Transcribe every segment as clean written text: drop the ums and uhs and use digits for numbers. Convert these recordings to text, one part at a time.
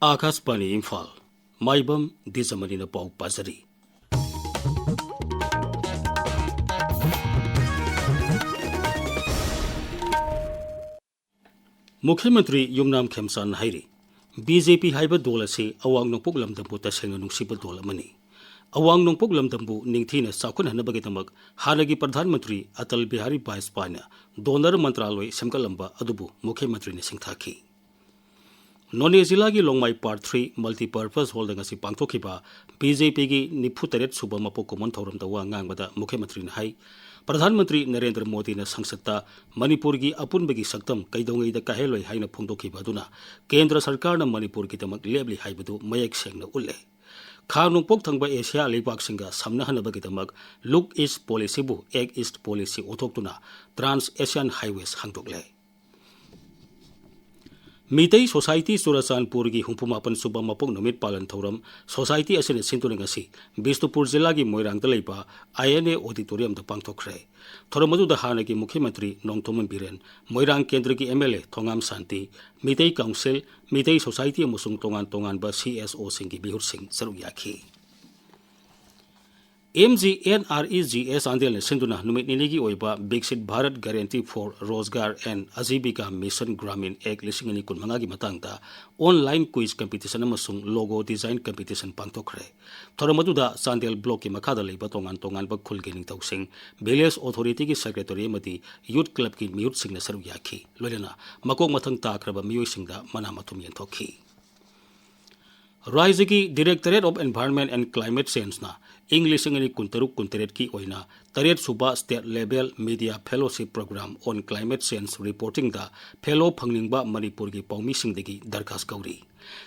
Akashbani Imphal Maibam Dwijamani na pau pazari. Mukhyamantri Yumnam Khemsan Hairi BJP haiba dola se awang nongpok lamdambu tasengna nungsiba dola mani. Awang nongpok lamdambu ningthina saukhan hanabagi tamak hanagi Pradhan Mantri Atal Bihari Vajpayee Donor Mantraloy semkalamba adubu Mukhyamantri ne singthaki. None Zilla ki Longmai Part 3 Multi-Purpose Hall ngasi pangthokhiba BJP ki 94 suba mapok common thoram dawa ngangbada Mukhyamantri na hai Pradhanmantri Narendra Modi na Sangsata Manipur ki apunbagi saktam kaidongai da kaheloi haina phongdokhiba aduna Kendra Sarkar na Manipur ki tamak lebli haibadu mayak sengna ulle Khanungpok thangba Asia leibak singa samna hanabagi tamak Look East Policy bu Act East Policy othoktuna Trans Asian Highways hangdokle Mitei Society Surachanpur ki humpumapan suba mapok numit palan thoram Society asine sinturing asi Bisnupur Jilla ki Moirangda leiba INA Auditorium da pangthokre thoramadu da hana ki Mukhyamantri Nongthoman Biren Moirang Kendra ki MLA Thongam Santi Mitei Council Mitei Society amusung tongan ba CSO singki bihur sing saruk yakhi MGNREGS andel sinduna numit ninigi oiba Biksit Bharat Guarantee for Rozgar and Azibika Mission Gramin Act lisingani kunmanga gi matangda online quiz competition amasung logo design competition pangtokre thoramaduda Sandel block ki makhada leiba tongan ba khulgening tawsing village authority ki secretary amadi youth club ki miyut singna saru yakhi loilena makok mathang takraba miyoi singda mana mathum yenthokhi Raizaki Directorate of Environment and Climate Change na English ngani kuntaruk kuntaret ki oina taret suba state level media fellowship program on climate change reporting da fellow phangningba Manipur ki paumi singdagi darkas kauri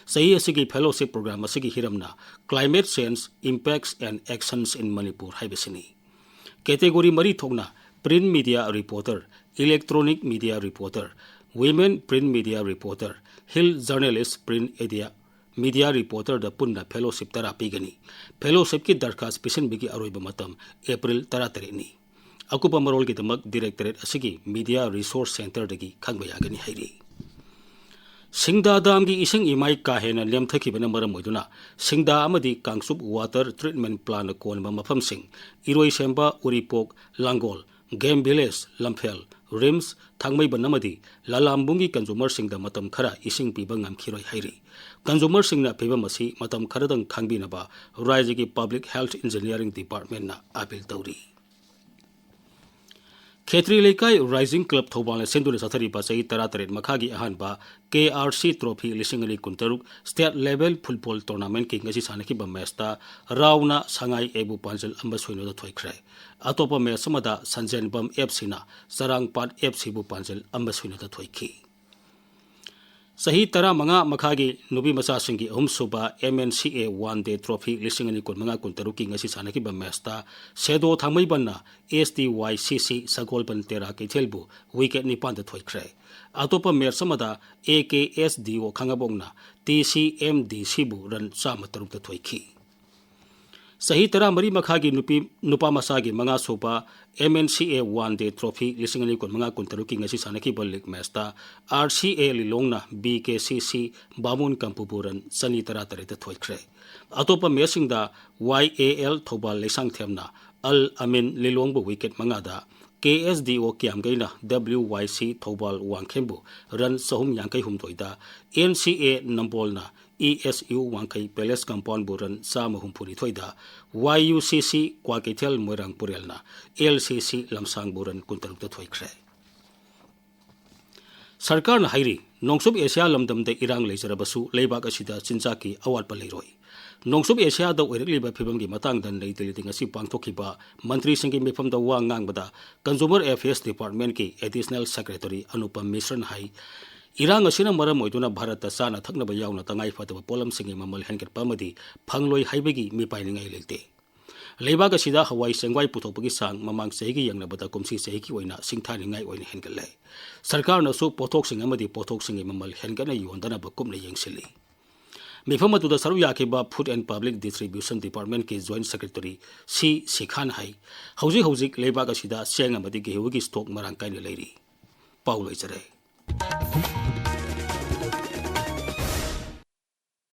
sahi asigi fellowship program asigi hiramna climate change impacts and actions in Manipur haibesini category mari thokna print media reporter electronic media reporter women print media reporter hill journalist print media reporter da punna fellowship tara pigani fellowship ki darkas pisan bigi aroiba matam April 13 ni akupa marol ki tamak directorate asigi media resource center dagi khangba yagani hairi singda dam gi ising imai ka hena lemthaki bana maram moiduna singda amadi kangsup water treatment plant kon ma mafam sing iroi semba uripok langol game village lamphel rims thangmai banamadi lalambungi consumer singda matam khara ising piba ngam khiroi hairi consumer singna piba masi matam kharadang khangbi naba raiji ki public health engineering department na appeal tauri Khetri Lekai Rising Club Thobal Senduna Sathari Pasai Taratret Makhagi Ahanba KRC Trophy Lisingani Kuntaruk State Level Football Tournament King Ngasi Sanaki Bamesta Rauna Sangai Ebu Panjal Ambaswino the Toykre Atopa Me Samada Khangembam FC na Sarang Pat FC Bu Panjal Ambaswino the Toyki Sahi Tara Manga Makhagi Nubi Masasingi Umsuba MNCA One Day Trophy Lisingani Kunmanga Kuntaruki Ngasi Sanaki Bamesta Sedo Thamai Banna STYCC Sagolban Tera Kitelbu Wicket Nipan the Toykre Atopa Mer Samada AKSDO Khangembam TCMDC Bu Ran Samataruk the Toyki Sahi Tara Mari Makhagi Nupa Masagi Manga Sopa MNCA One Day Trophy Lisingani Kunmanga Kuntaruki Ngasi Sanaki Balik Mesta RCA Lilongna BKCC Bamun Kampuburan Sani Tara Tare the Toykre Atopa Mesingda YAL Thobal Lesang Themna Al Amin Lilongbu Wicket Mangada KSDO Kiamgaina WYC Thobal Wangkhembu Ran Sahum Yankai Humtoida NCA Nambolna ESU Wangkai Palace Compound Buran Sama Humpuri Thoida YUCC Kwakitel Moirang Purelna LCC Lamsang Buran Kuntaruk the Thoykre Sarkar na hairi Nongsub Asia Lamdam de Irang Lezarabasu Leibak Asida Chinchaki Awat Paliroi Nongsub Asia da Oirikliba Pibam gi matang dan leitiliting asi pangtokhiba Mantri Singki Mifam da Wang Ngangbada Consumer Affairs Department ki Additional Secretary Anupam Mishran hai Irang asina maram oiduna Bharat ta sana thaknaba yauna tangai fataba polam singi mamal henket pamadi phangloi haibagi mi painingai lelte Leibak asida Hawai Sengwai puthopagi sang mamang segi yang nabata kumsi segi oina singthaningai oina henkale Sarkar na su pothok sing amadi pothok singi mamal henkana yondana ba kumna yengsili Mifam atuda saru yakiba Food and Public Distribution Department ki Joint Secretary C Sikhan hai hauzik Leibak asida seng amadi gehugi stock marang kaina leiri Paulo Ichere